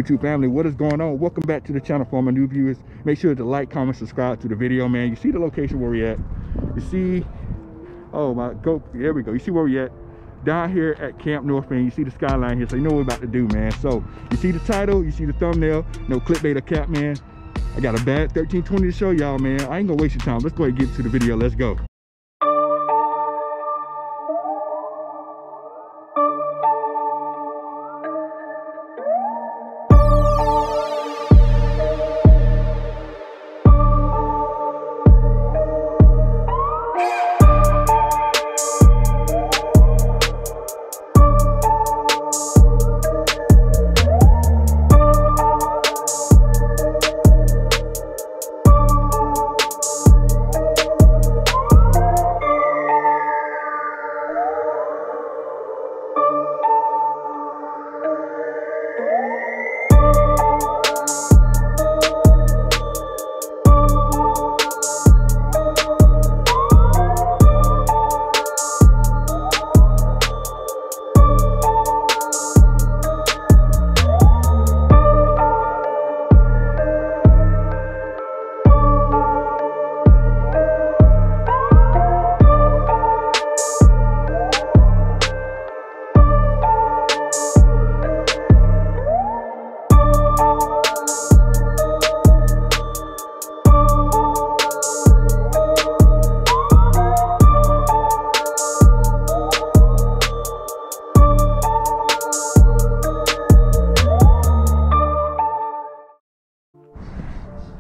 YouTube family, what is going on? Welcome back to the channel. For my new viewers, make sure to like, comment, subscribe to the video, man. You see the location where we at. You see, oh my, go, there we go. You see where we at? Down here at Camp North, man. You see the skyline here, so you know what we're about to do, man. So you see the title, you see the thumbnail, no clickbait or cap, man. I got a bad 1320 to show y'all, man. I ain't gonna waste your time. Let's go ahead and get to the video. Let's go.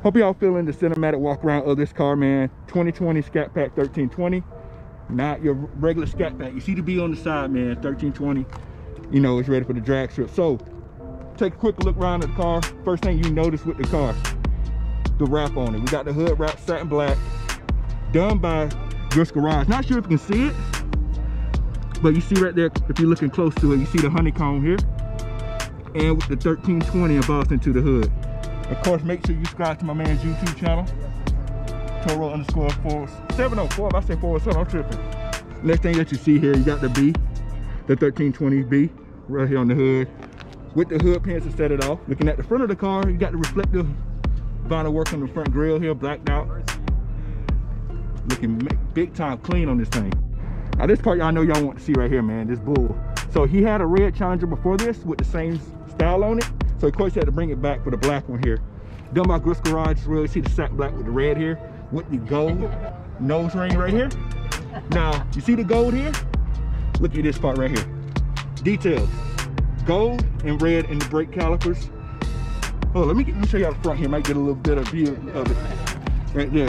Hope y'all feeling the cinematic walk around of this car, man. 2020 Scat Pack 1320, not your regular Scat Pack. You see the B on the side, man. 1320, you know, it's ready for the drag strip. So take a quick look around at the car. First thing you notice with the car, the wrap on it. We got the hood wrap satin black, done by Griffs Garage. Not sure if you can see it, but you see right there, if you're looking close to it, you see the honeycomb here, and with the 1320 embossed into the hood. Of course, make sure you subscribe to my man's YouTube channel, Toro_704. If I say 407, I'm tripping. Next thing that you see here, you got the B, the 1320B, right here on the hood, with the hood pins to set it off. Looking at the front of the car, you got the reflective vinyl work on the front grille here, blacked out. Looking big time clean on this thing. Now this part y'all know y'all want to see right here, man, this bull. So he had a red Challenger before this with the same style on it. So of course you had to bring it back for the black one here. Done by Griffs Garage. Really see the satin black with the red here, with the gold nose ring right here. Now you see the gold here? Look at this part right here. Details. Gold and red in the brake calipers. Oh, let me show y'all the front here. Might get a little bit of view of it. Right there.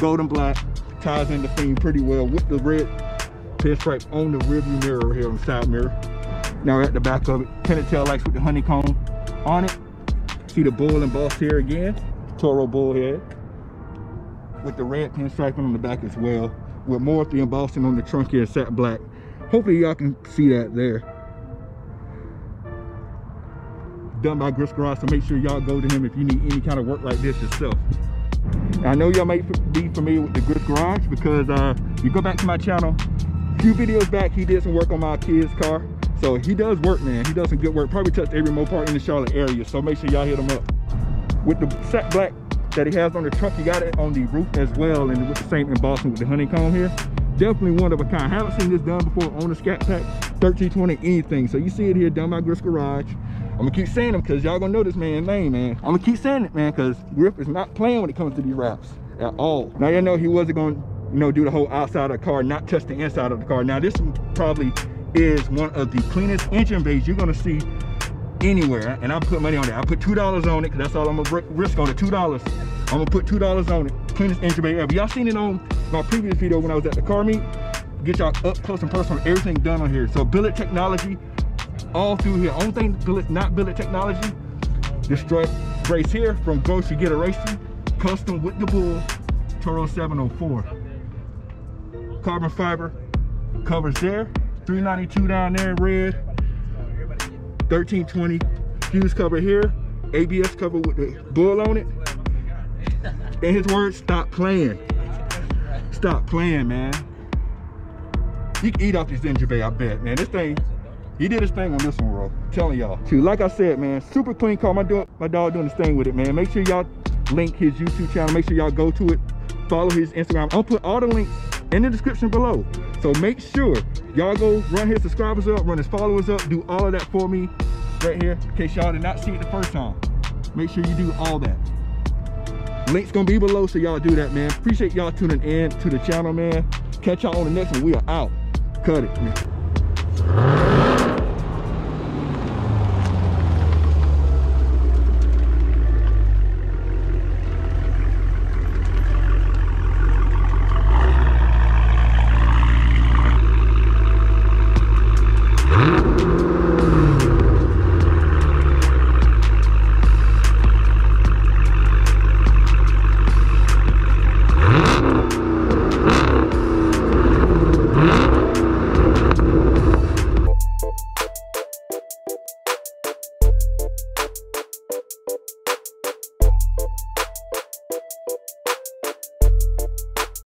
Gold and black. Ties in the theme pretty well with the red pinstripe on the rearview mirror right here on the side mirror. Now we're at the back of it. Tinted tail lights with the honeycomb on it. See the bull embossed here again. Toro bull head. With the red pinstriping on the back as well. With more of the embossing on the trunk here, satin black. Hopefully y'all can see that there. Done by Griffs Garage, so make sure y'all go to him if you need any kind of work like this yourself. Now, I know y'all might be familiar with the Griffs Garage because you go back to my channel. A few videos back, he did some work on my kid's car. So he does work, man. He does some good work. Probably touched every Mopar in the Charlotte area. So make sure y'all hit him up. With the satin black that he has on the trunk, he got it on the roof as well, and with the same embossing with the honeycomb here. Definitely one of a kind. Haven't seen this done before on the Scat Pack 1320 anything. So you see it here done by Griffs Garage. I'm gonna keep saying them because y'all gonna know this man's name, man. I'm gonna keep saying it, man, because Griff is not playing when it comes to these wraps at all. Now y'all know he wasn't gonna, you know, do the whole outside of the car, not touch the inside of the car. Now this one probably is one of the cleanest engine bays you're gonna see anywhere, and I put money on it. I put $2 on it because that's all I'm gonna risk on it. $2. I'm gonna put $2 on it. Cleanest engine bay ever. Y'all seen it on my previous video when I was at the car meet. Get y'all up close and personal, everything done on here. So billet technology all through here. Only thing billet, not billet technology, this strut brace here from Grocery Getter Racing, custom with the bull, Toro 704. Carbon fiber covers there. 392 down there in red, 1320 fuse cover here, ABS cover with the bull on it. In his words, stop playing. Stop playing, man. You can eat off this engine bay, I bet, man. This thing He did his thing on this one, bro. I'm telling y'all. Too, like I said, man, super clean car. My dog doing his thing with it, man. Make sure y'all link his YouTube channel. Make sure y'all go to it. Follow his Instagram. I'll put all the links in the description below. So make sure y'all go run his subscribers up, run his followers up, do all of that for me right here. In case y'all did not see it the first time. Make sure you do all that. Link's gonna be below, so y'all do that, man. Appreciate y'all tuning in to the channel, man. Catch y'all on the next one. We are out. Cut it, man.